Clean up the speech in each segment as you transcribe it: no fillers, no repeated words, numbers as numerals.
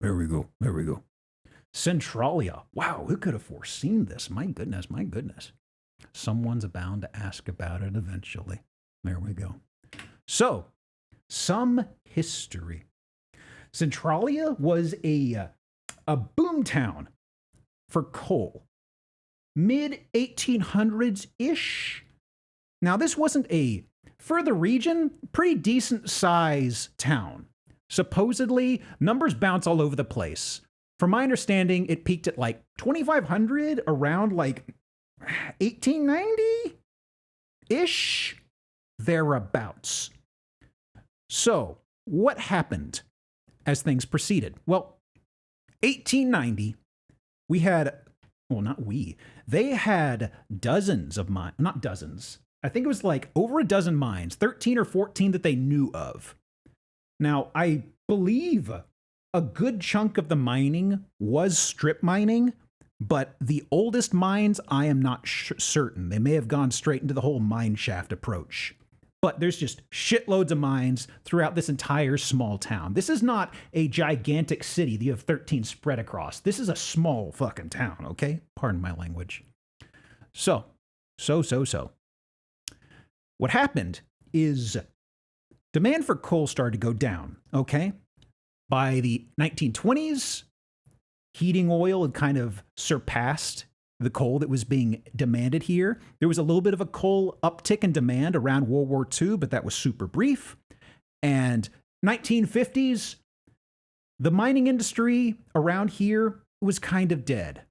There we go. There we go. Centralia. Wow, who could have foreseen this? My goodness, my goodness. Someone's bound to ask about it eventually. There we go. So, some history. Centralia was a boom town for coal. Mid-1800s-ish. Now, this wasn't for the region, pretty decent size town. Supposedly, numbers bounce all over the place. From my understanding, it peaked at like 2,500 around like 1890-ish, thereabouts. So, what happened as things proceeded? Well, 1890, they had dozens of mines, not dozens. I think it was like over a dozen mines, 13 or 14 that they knew of. Now, I believe a good chunk of the mining was strip mining, but the oldest mines, I am not certain. They may have gone straight into the whole mine shaft approach. But there's just shitloads of mines throughout this entire small town. This is not a gigantic city that you have 13 spread across. This is a small fucking town, okay? Pardon my language. So. What happened is demand for coal started to go down, okay? By the 1920s, heating oil had kind of surpassed the coal that was being demanded here. There was a little bit of a coal uptick in demand around World War II, but that was super brief. And 1950s, the mining industry around here was kind of dead.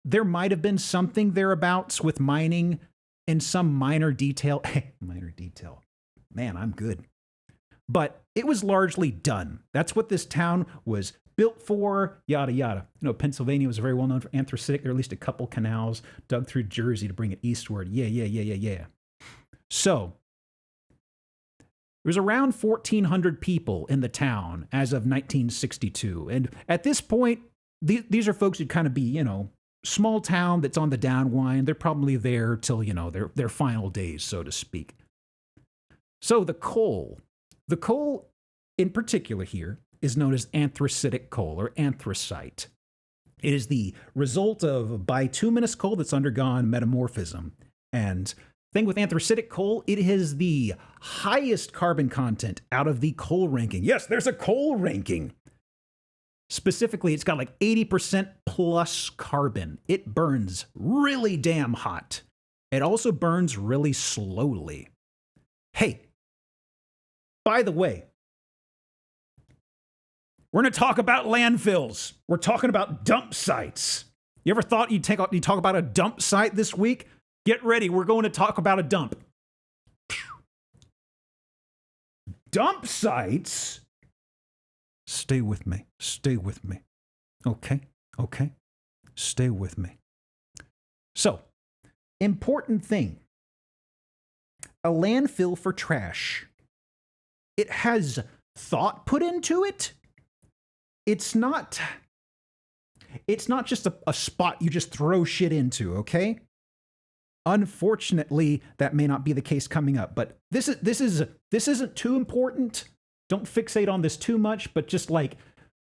There might have been something thereabouts with mining in some minor detail. Minor detail. Man, I'm good. But it was largely done. That's what this town was built for, yada, yada. You know, Pennsylvania was very well known for anthracitic. There were at least a couple canals dug through Jersey to bring it eastward. Yeah. So, there was around 1,400 people in the town as of 1962. And at this point, these are folks who'd kind of be, you know, small town that's on the downwind. They're probably there till, you know, their final days, so to speak. So the coal in particular here is known as anthracitic coal or anthracite. It is the result of bituminous coal that's undergone metamorphism. And the thing with anthracitic coal, it has the highest carbon content out of the coal ranking. Yes, there's a coal ranking. Specifically, it's got like 80% plus carbon. It burns really damn hot. It also burns really slowly. Hey, by the way, we're going to talk about landfills. We're talking about dump sites. You ever thought you'd talk about a dump site this week? Get ready. We're going to talk about a dump. Dump sites? Stay with me. Stay with me. Okay. Stay with me. So, important thing. A landfill for trash. It has thought put into it. It's not just a spot you just throw shit into, okay? Unfortunately, that may not be the case coming up, but this isn't too important. Don't fixate on this too much, but just like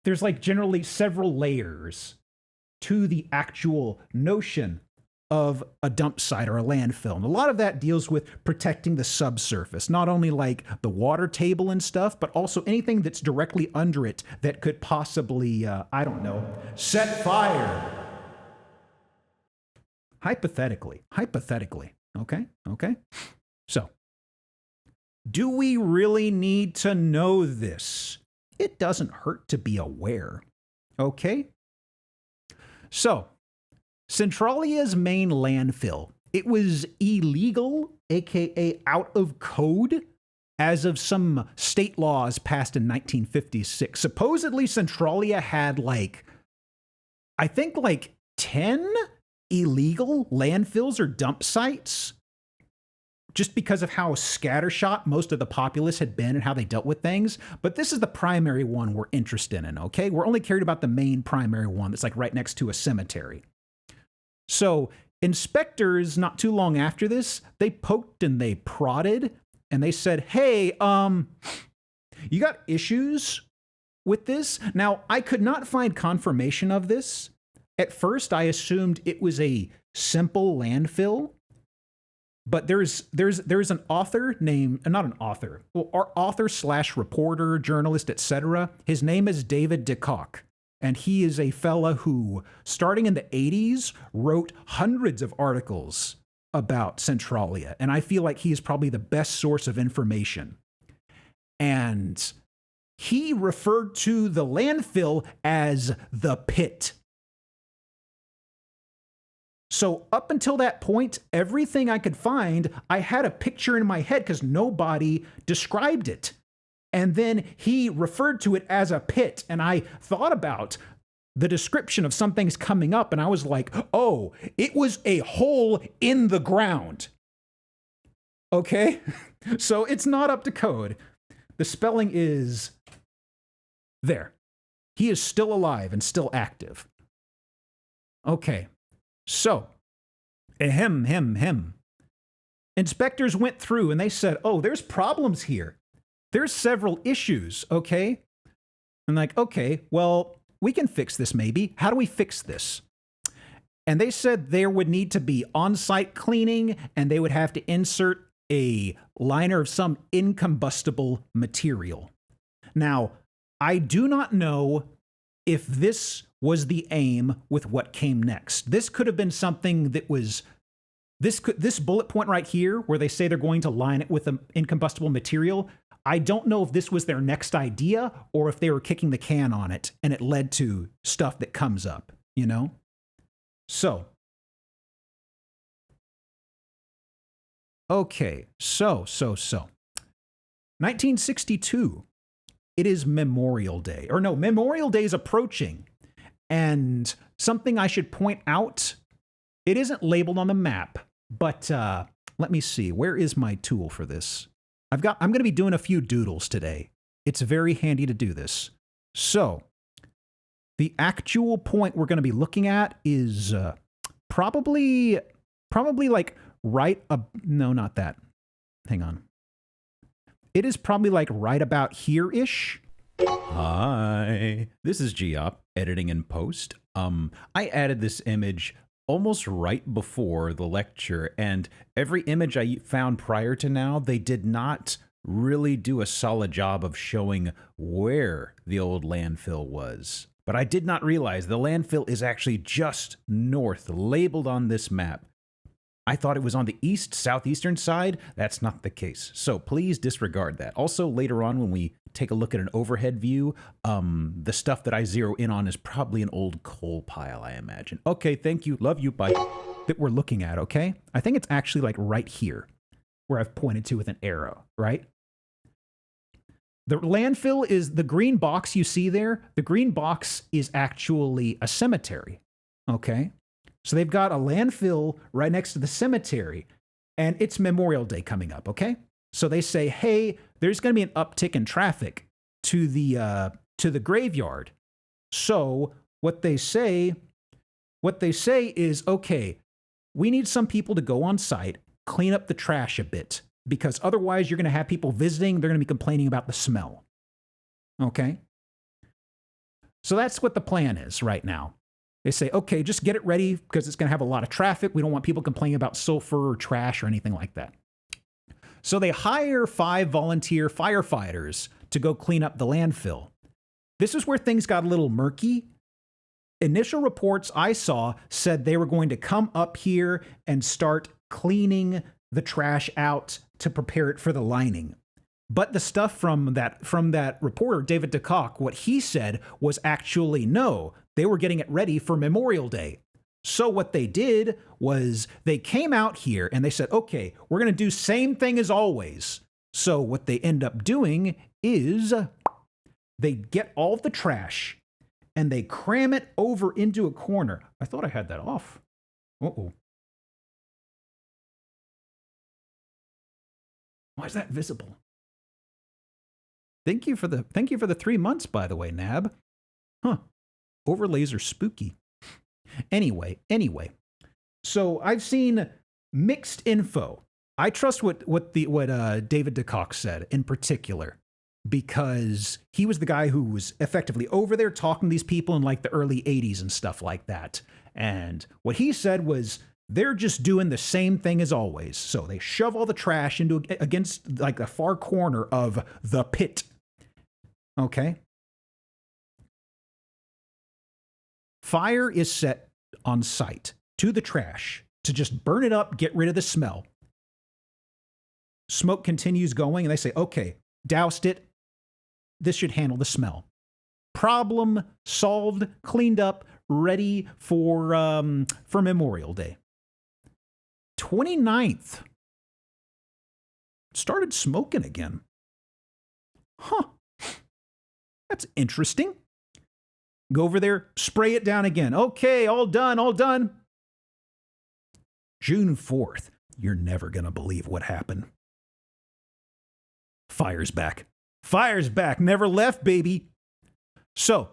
there's like generally several layers to the actual notion of a dump site or a landfill. And a lot of that deals with protecting the subsurface, not only like the water table and stuff, but also anything that's directly under it that could possibly, set fire. Hypothetically. Okay. So, do we really need to know this? It doesn't hurt to be aware. Okay? So, Centralia's main landfill, it was illegal, aka out of code, as of some state laws passed in 1956. Supposedly, Centralia had I think 10 illegal landfills or dump sites, just because of how scattershot most of the populace had been and how they dealt with things. But this is the primary one we're interested in, okay? We're only cared about the main primary one that's right next to a cemetery. So inspectors, not too long after this, they poked and they prodded and they said, hey, you got issues with this. Now, I could not find confirmation of this. At first, I assumed it was a simple landfill, but there's an author named, not an author, well, author slash reporter, journalist, etc. His name is David DeCock, and he is a fella who, starting in the 80s, wrote hundreds of articles about Centralia, and I feel like he is probably the best source of information. And he referred to the landfill as the pit. So up until that point, everything I could find, I had a picture in my head because nobody described it. And then he referred to it as a pit, and I thought about the description of some things coming up, and I was like, oh, it was a hole in the ground. Okay? So it's not up to code. The spelling is there. He is still alive and still active. Okay. So, Inspectors went through and they said, oh, there's problems here. There's several issues, okay? I'm like, okay, well, we can fix this maybe. How do we fix this? And they said there would need to be on-site cleaning and they would have to insert a liner of some incombustible material. Now, I do not know if this was the aim with what came next. This could have been something that was, this bullet point right here, where they say they're going to line it with an incombustible material, I don't know if this was their next idea or if they were kicking the can on it and it led to stuff that comes up, you know? So, okay, so. 1962, it is Memorial Day. Or no, Memorial Day is approaching. And something I should point out, it isn't labeled on the map, but let me see. Where is my tool for this? I'm going to be doing a few doodles today. It's very handy to do this. So, the actual point we're going to be looking at is probably like right up, no, not that. Hang on. It is probably like right about here-ish. Hi, this is Geop, editing in post. I added this image almost right before the lecture, and every image I found prior to now, they did not really do a solid job of showing where the old landfill was. But I did not realize the landfill is actually just north, labeled on this map. I thought it was on the southeastern side. That's not the case. So please disregard that. Also, later on when we take a look at an overhead view, the stuff that I zero in on is probably an old coal pile, I imagine. Okay, thank you. Love you. Bye. That we're looking at, okay? I think it's actually like right here where I've pointed to with an arrow, right? The landfill is the green box you see there. The green box is actually a cemetery, okay? So they've got a landfill right next to the cemetery, and it's Memorial Day coming up, okay? So they say, hey, there's going to be an uptick in traffic to the graveyard. So what they say is, okay, we need some people to go on site, clean up the trash a bit, because otherwise you're going to have people visiting, they're going to be complaining about the smell. Okay? So that's what the plan is right now. They say, okay, just get it ready because it's going to have a lot of traffic. We don't want people complaining about sulfur or trash or anything like that. So they hire 5 volunteer firefighters to go clean up the landfill. This is where things got a little murky. Initial reports I saw said they were going to come up here and start cleaning the trash out to prepare it for the lining. But the stuff from that reporter, David DeCock, what he said was actually no, they were getting it ready for Memorial Day. So what they did was they came out here and they said, okay, we're going to do same thing as always. So what they end up doing is they get all of the trash and they cram it over into a corner. I thought I had that off. Uh-oh. Why is that visible? Thank you for the 3 months, by the way, Nab. Huh. Overlays are spooky. Anyway. So I've seen mixed info. I trust what David DeCock said in particular. because he was the guy who was effectively over there talking to these people in like the early 80s and stuff like that. And what he said was, they're just doing the same thing as always. So they shove all the trash into against like the far corner of the pit. Okay. Fire is set on site to the trash to just burn it up, get rid of the smell. Smoke continues going and they say, okay, doused it. This should handle the smell. Problem solved, cleaned up, ready for Memorial Day. 29th. Started smoking again. Huh. That's interesting. Go over there, spray it down again. Okay, all done, all done. June 4th. You're never going to believe what happened. Fire's back. Fire's back. Never left, baby. So,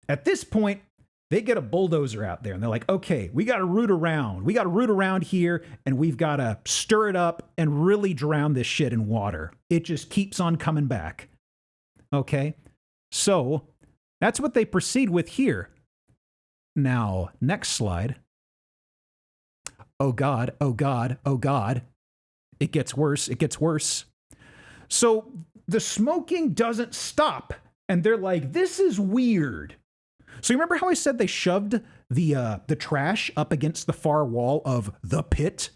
at this point, they get a bulldozer out there and they're like, okay, we got to root around. We got to root around here and we've got to stir it up and really drown this shit in water. It just keeps on coming back. Okay. So that's what they proceed with here. Now, next slide. Oh God, oh God, oh God. It gets worse. It gets worse. So the smoking doesn't stop. And they're like, this is weird. So you remember how I said they shoved the trash up against the far wall of the pit?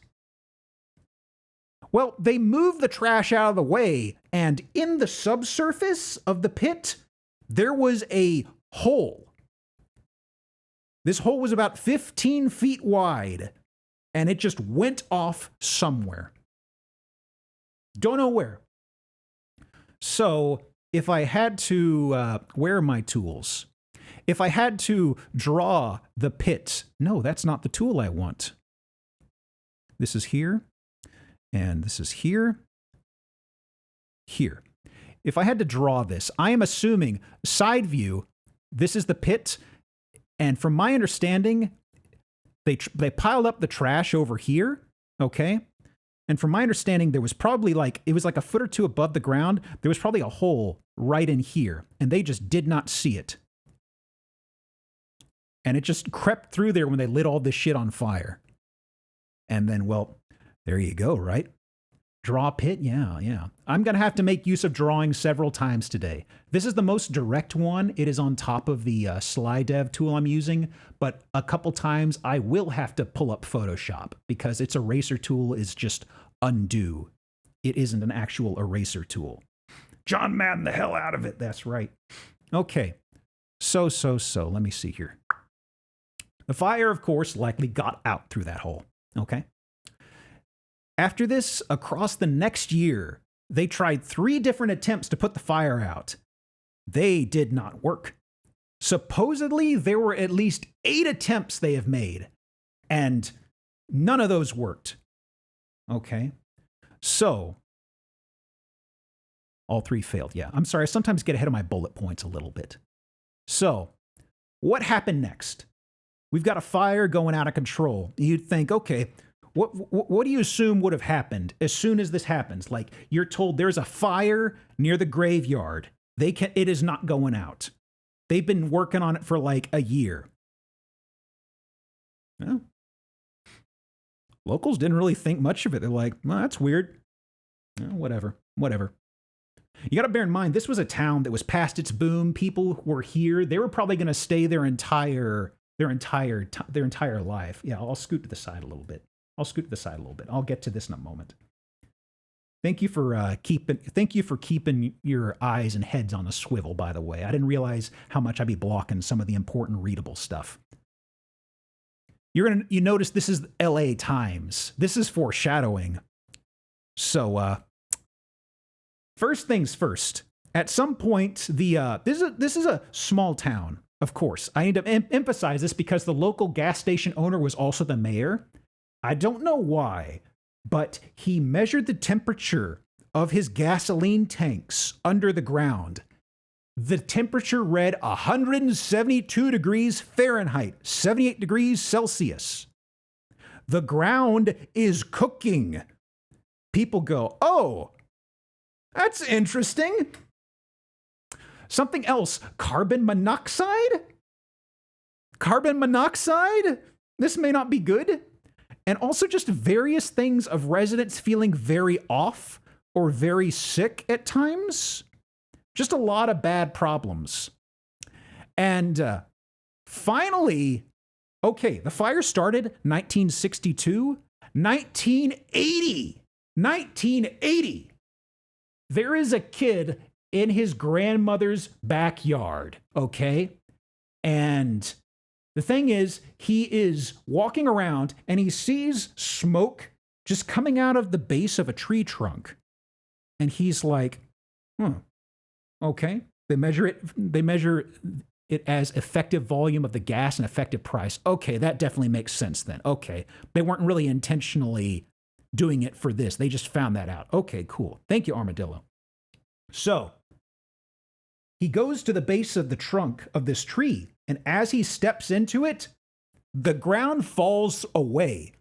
Well, they moved the trash out of the way, and in the subsurface of the pit, there was a hole. This hole was about 15 feet wide, and it just went off somewhere. Don't know where. So if I had to, where are my tools? If I had to draw the pit, no, that's not the tool I want. This is here, and this is here, here. If I had to draw this, I am assuming side view, this is the pit, and from my understanding, they piled up the trash over here, okay? And from my understanding, there was probably it was like a foot or two above the ground, there was probably a hole right in here, and they just did not see it. And it just crept through there when they lit all this shit on fire. And then, well, there you go, right? Draw pit? Yeah. I'm going to have to make use of drawing several times today. This is the most direct one. It is on top of the slide dev tool I'm using. But a couple times I will have to pull up Photoshop because its eraser tool is just undo. It isn't an actual eraser tool. John Madden the hell out of it. That's right. Okay. So. Let me see here. The fire, of course, likely got out through that hole, okay? After this, across the next year, they tried 3 different attempts to put the fire out. They did not work. Supposedly, there were at least 8 attempts they have made, and none of those worked, okay? So, all 3 failed, yeah. I'm sorry, I sometimes get ahead of my bullet points a little bit. So, what happened next? We've got a fire going out of control. You'd think, okay, what do you assume would have happened as soon as this happens? Like, you're told there's a fire near the graveyard. It is not going out. They've been working on it for like a year. Well, locals didn't really think much of it. They're like, well, that's weird. Whatever. You got to bear in mind, this was a town that was past its boom. People were here. They were probably going to stay their entire life. Yeah, I'll scoot to the side a little bit. I'll get to this in a moment. Thank you for keeping your eyes and heads on a swivel, by the way. I didn't realize how much I'd be blocking some of the important readable stuff. You notice this is LA Times. This is foreshadowing. So, first things first. At some point, this is a small town. Of course, I need to emphasize this because the local gas station owner was also the mayor. I don't know why, but he measured the temperature of his gasoline tanks under the ground. The temperature read 172 degrees Fahrenheit, 78 degrees Celsius. The ground is cooking. People go, oh, that's interesting. Something else, carbon monoxide? Carbon monoxide? This may not be good. And also just various things of residents feeling very off or very sick at times. Just a lot of bad problems. And finally, okay, the fire started 1962, 1980. There is a kid in his grandmother's backyard, okay? And the thing is, he is walking around and he sees smoke just coming out of the base of a tree trunk. And he's like, okay. They measure it as effective volume of the gas and effective price. Okay, that definitely makes sense then. Okay. They weren't really intentionally doing it for this. They just found that out. Okay, cool. Thank you, Armadillo. So he goes to the base of the trunk of this tree, and as he steps into it, the ground falls away.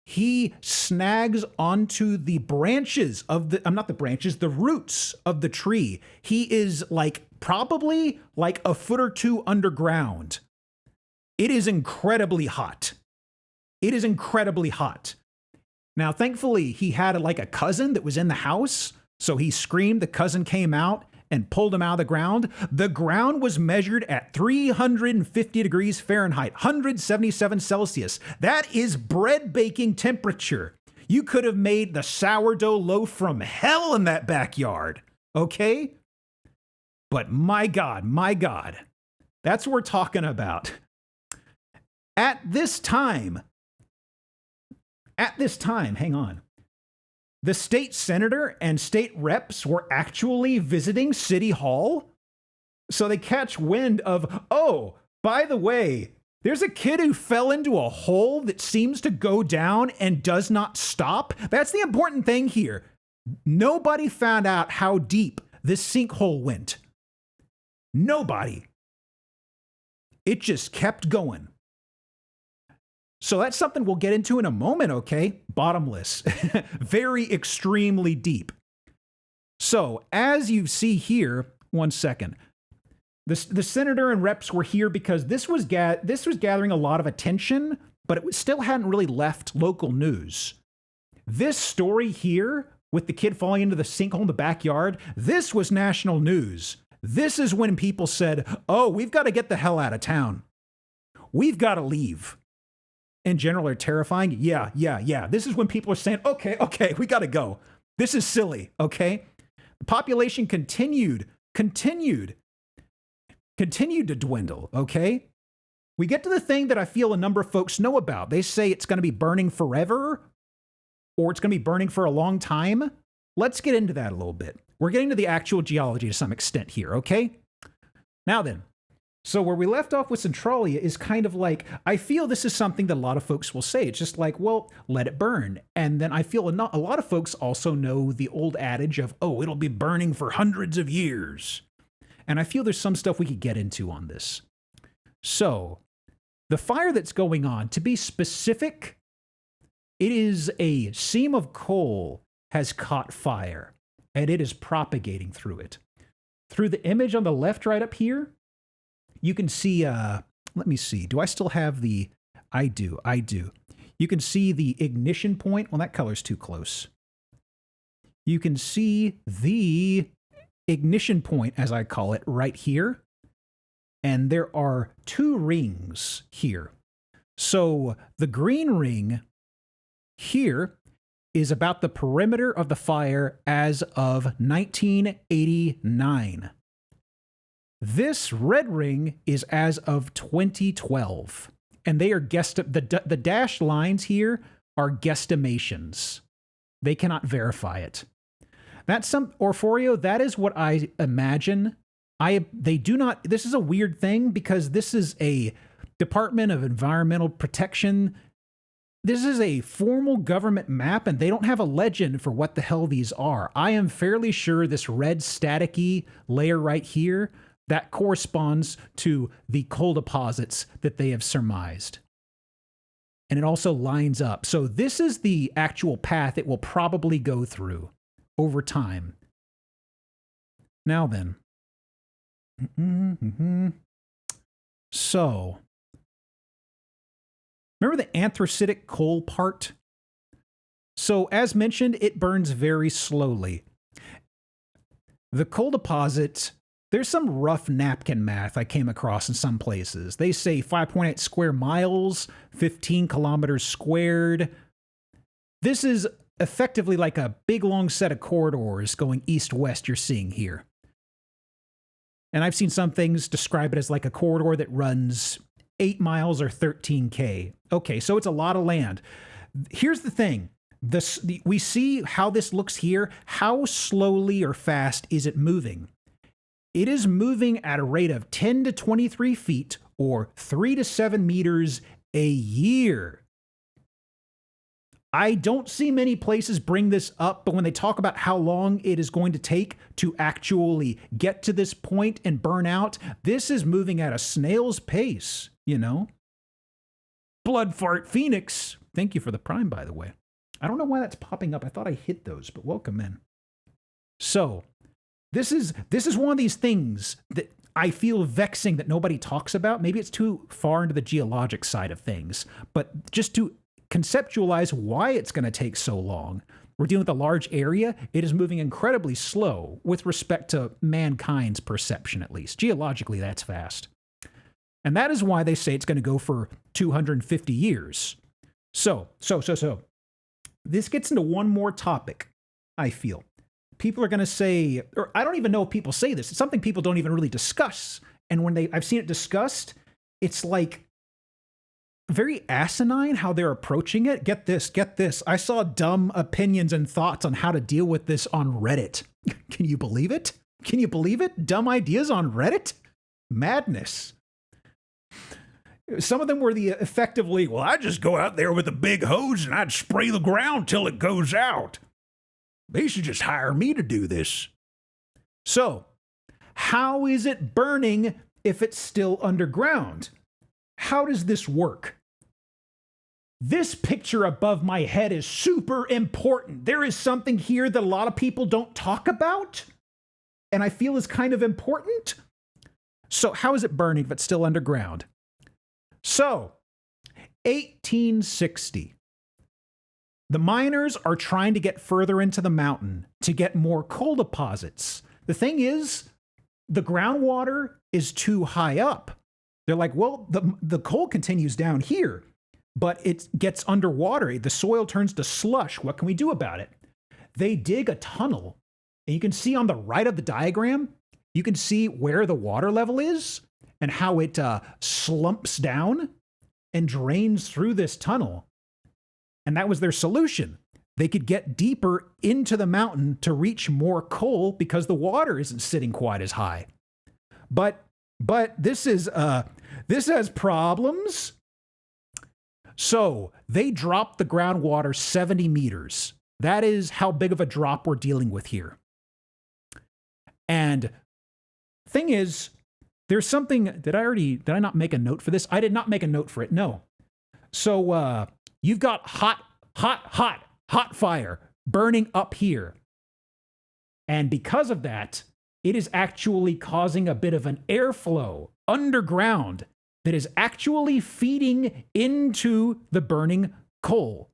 He snags onto the branches of the roots of the tree. He is probably a foot or two underground. It is incredibly hot. Now, thankfully, he had a cousin that was in the house. So he screamed, the cousin came out and pulled him out of the ground. The ground was measured at 350 degrees Fahrenheit, 177 Celsius. That is bread baking temperature. You could have made the sourdough loaf from hell in that backyard, okay? But my God, that's what we're talking about. At this time, hang on. The state senator and state reps were actually visiting City Hall. So they catch wind of, oh, by the way, there's a kid who fell into a hole that seems to go down and does not stop. That's the important thing here. Nobody found out how deep this sinkhole went. Nobody. It just kept going. So that's something we'll get into in a moment, okay? Bottomless. Very extremely deep. So as you see here, one second. The senator and reps were here because this was gathering a lot of attention, but it still hadn't really left local news. This story here, with the kid falling into the sinkhole in the backyard, this was national news. This is when people said, oh, we've got to get the hell out of town. We've got to leave. In general are terrifying. Yeah. This is when people are saying, okay, we got to go. This is silly, okay? The population continued to dwindle, okay? We get to the thing that I feel a number of folks know about. They say it's going to be burning forever, or it's going to be burning for a long time. Let's get into that a little bit. We're getting to the actual geology to some extent here, okay? Now then, so where we left off with Centralia is kind of I feel this is something that a lot of folks will say. It's just well, let it burn. And then I feel a lot of folks also know the old adage of, oh, it'll be burning for hundreds of years. And I feel there's some stuff we could get into on this. So the fire that's going on, to be specific, it is a seam of coal has caught fire, and it is propagating through it. Through the image on the left right up here, you can see, let me see, do I still have the, I do. You can see the ignition point. Well, that color's too close. You can see the ignition point, as I call it, right here. And there are two rings here. So the green ring here is about the perimeter of the fire as of 1989. This red ring is as of 2012, and they are the dashed lines here are guesstimations. They cannot verify it. That's some Orforio. That is what I imagine. They do not. This is a weird thing because this is a Department of Environmental Protection. This is a formal government map, and they don't have a legend for what the hell these are. I am fairly sure this red staticky layer right here, that corresponds to the coal deposits that they have surmised. And it also lines up. So this is the actual path it will probably go through over time. Now then, So, remember the anthracitic coal part? So, as mentioned, it burns very slowly. The coal deposit, there's some rough napkin math I came across in some places. They say 5.8 square miles, 15 kilometers squared. This is effectively like a big long set of corridors going east-west you're seeing here. And I've seen some things describe it as like a corridor that runs 8 miles or 13K. Okay, so it's a lot of land. Here's the thing. We see how this looks here. How slowly or fast is it moving? It is moving at a rate of 10 to 23 feet or 3 to 7 meters a year. I don't see many places bring this up, but when they talk about how long it is going to take to actually get to this point and burn out, this is moving at a snail's pace, you know? Blood Fart Phoenix, thank you for the prime, by the way. I don't know why that's popping up. I thought I hit those, but welcome in. So, this is one of these things that I feel vexing that nobody talks about. Maybe it's too far into the geologic side of things, but just to conceptualize why it's going to take so long. We're dealing with a large area. It is moving incredibly slow with respect to mankind's perception, at least. Geologically, that's fast. And that is why they say it's going to go for 250 years. So. This gets into one more topic, I feel. People are going to say, or I don't even know if people say this. It's something people don't even really discuss. And when I've seen it discussed, it's like very asinine how they're approaching it. Get this. I saw dumb opinions and thoughts on how to deal with this on Reddit. Can you believe it? Dumb ideas on Reddit? Madness. Some of them were effectively, well, I just go out there with a big hose and I'd spray the ground till it goes out. They should just hire me to do this. So, how is it burning if it's still underground? How does this work? This picture above my head is super important. There is something here that a lot of people don't talk about, and I feel is kind of important. So, how is it burning if it's still underground? So, 1860. The miners are trying to get further into the mountain to get more coal deposits. The thing is, the groundwater is too high up. They're like, well, the coal continues down here, but it gets underwater. The soil turns to slush. What can we do about it? They dig a tunnel, and you can see on the right of the diagram, you can see where the water level is and how it slumps down and drains through this tunnel. And that was their solution. They could get deeper into the mountain to reach more coal because the water isn't sitting quite as high. But this has problems. So they dropped the groundwater 70 meters. That is how big of a drop we're dealing with here. And thing is, there's something, did I not make a note for this? I did not make a note for it, no. So you've got hot fire burning up here. And because of that, it is actually causing a bit of an airflow underground that is actually feeding into the burning coal.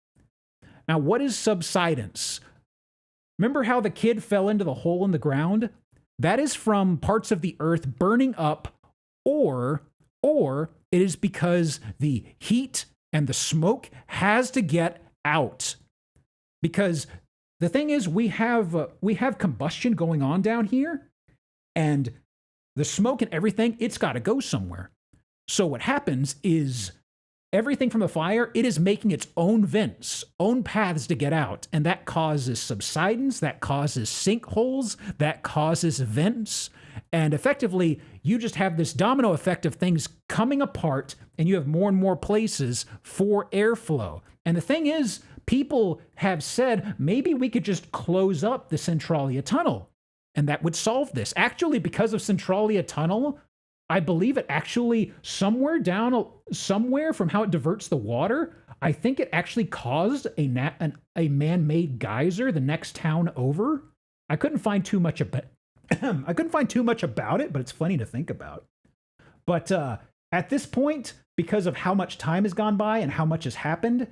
Now, what is subsidence? Remember how the kid fell into the hole in the ground? That is from parts of the earth burning up, or it is because the heat and the smoke has to get out. Because the thing is, we have combustion going on down here, and the smoke and everything, it's got to go somewhere. So what happens is everything from the fire, it is making its own vents, own paths to get out. And that causes subsidence, that causes sinkholes, that causes vents. And effectively, you just have this domino effect of things coming apart, and you have more and more places for airflow. And the thing is, people have said, maybe we could just close up the Centralia tunnel, and that would solve this. Actually, because of Centralia tunnel, I believe it actually somewhere from how it diverts the water, I think it actually caused a man-made geyser the next town over. I couldn't find too much I couldn't find too much about it, but it's funny to think about. But at this point, because of how much time has gone by and how much has happened,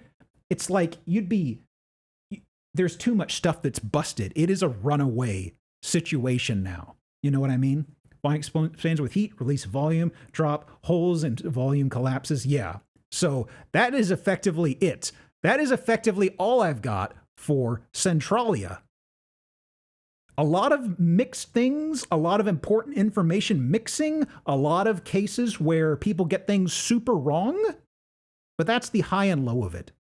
it's like there's too much stuff that's busted. It is a runaway situation now. You know what I mean? Volume expands with heat, release volume, drop, holes and volume collapses. Yeah. So that is effectively it. That is effectively all I've got for Centralia. A lot of mixed things, a lot of important information mixing, a lot of cases where people get things super wrong, but that's the high and low of it.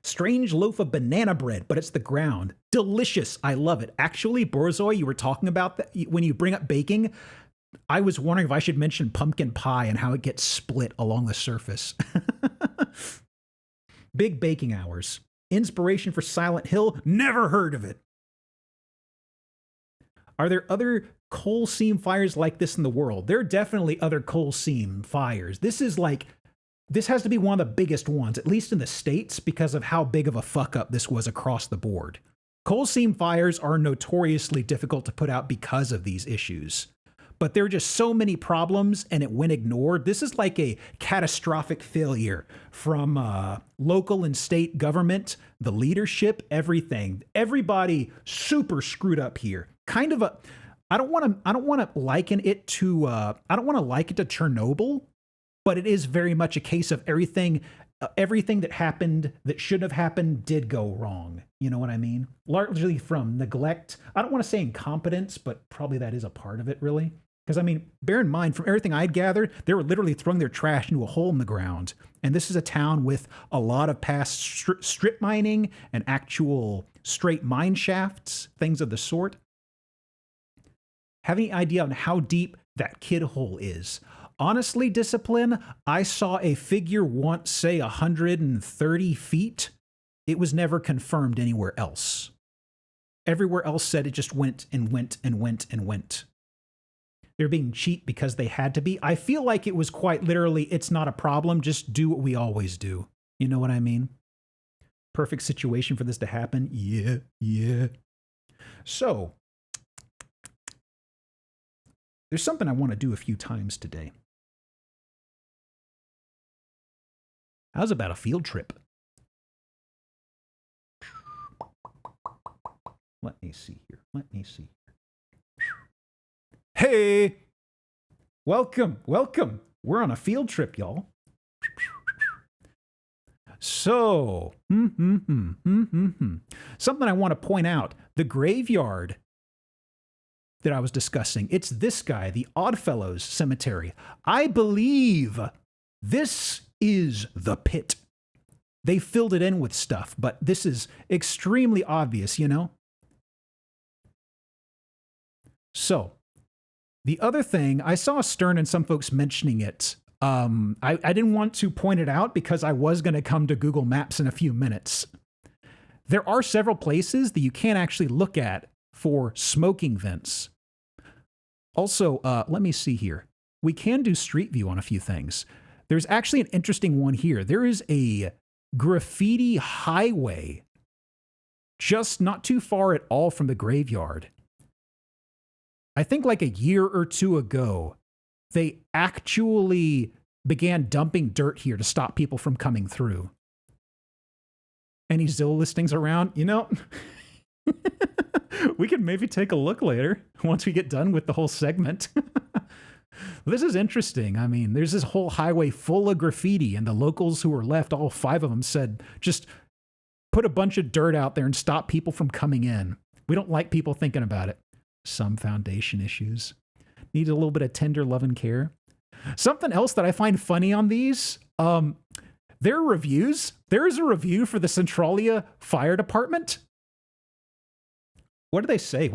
Strange loaf of banana bread, but it's the ground. Delicious. I love it. Actually, Borzoi, you were talking about that when you bring up baking. I was wondering if I should mention pumpkin pie and how it gets split along the surface. Big baking hours. Inspiration for Silent Hill. Never heard of it. Are there other coal seam fires like this in the world? There are definitely other coal seam fires. This has to be one of the biggest ones, at least in the States, because of how big of a fuck up this was across the board. Coal seam fires are notoriously difficult to put out because of these issues. But there are just so many problems and it went ignored. This is like a catastrophic failure from local and state government, the leadership, everything. Everybody super screwed up here. Kind of I don't want to liken it to Chernobyl, but it is very much a case of everything that happened that should have happened did go wrong. You know what I mean? Largely from neglect. I don't want to say incompetence, but probably that is a part of it, really. Because, I mean, bear in mind, from everything I'd gathered, they were literally throwing their trash into a hole in the ground. And this is a town with a lot of past strip mining and actual straight mine shafts, things of the sort. Have any idea on how deep that kid hole is? Honestly, Discipline, I saw a figure once say 130 feet. It was never confirmed anywhere else. Everywhere else said it just went and went and went and went. They're being cheap because they had to be. I feel like it was quite literally, it's not a problem, just do what we always do. You know what I mean? Perfect situation for this to happen. Yeah. So, there's something I want to do a few times today. How's about a field trip? Let me see here. Hey! Welcome. We're on a field trip, y'all. So, something I want to point out. The graveyard that I was discussing, it's this guy, the Oddfellows Cemetery. I believe this is the pit. They filled it in with stuff, but this is extremely obvious, you know? So, the other thing, I saw Stern and some folks mentioning it. I didn't want to point it out because I was going to come to Google Maps in a few minutes. There are several places that you can't actually look at for smoking vents. Also, let me see here. We can do Street View on a few things. There's actually an interesting one here. There is a graffiti highway just not too far at all from the graveyard. I think like a year or two ago, they actually began dumping dirt here to stop people from coming through. Any Zillow listings around? You know, we could maybe take a look later once we get done with the whole segment. This is interesting. I mean, there's this whole highway full of graffiti, and the locals who were left, all 5 of them, said, just put a bunch of dirt out there and stop people from coming in. We don't like people thinking about it. Some foundation issues. Need a little bit of tender love and care. Something else that I find funny on these, their reviews. There is a review for the Centralia Fire Department. What do they say?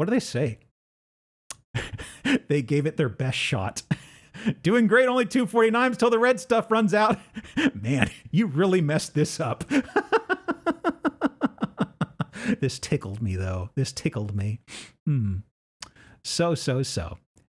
They gave it their best shot. Doing great, only 249s till the red stuff runs out. Man, you really messed this up. This tickled me, though. So.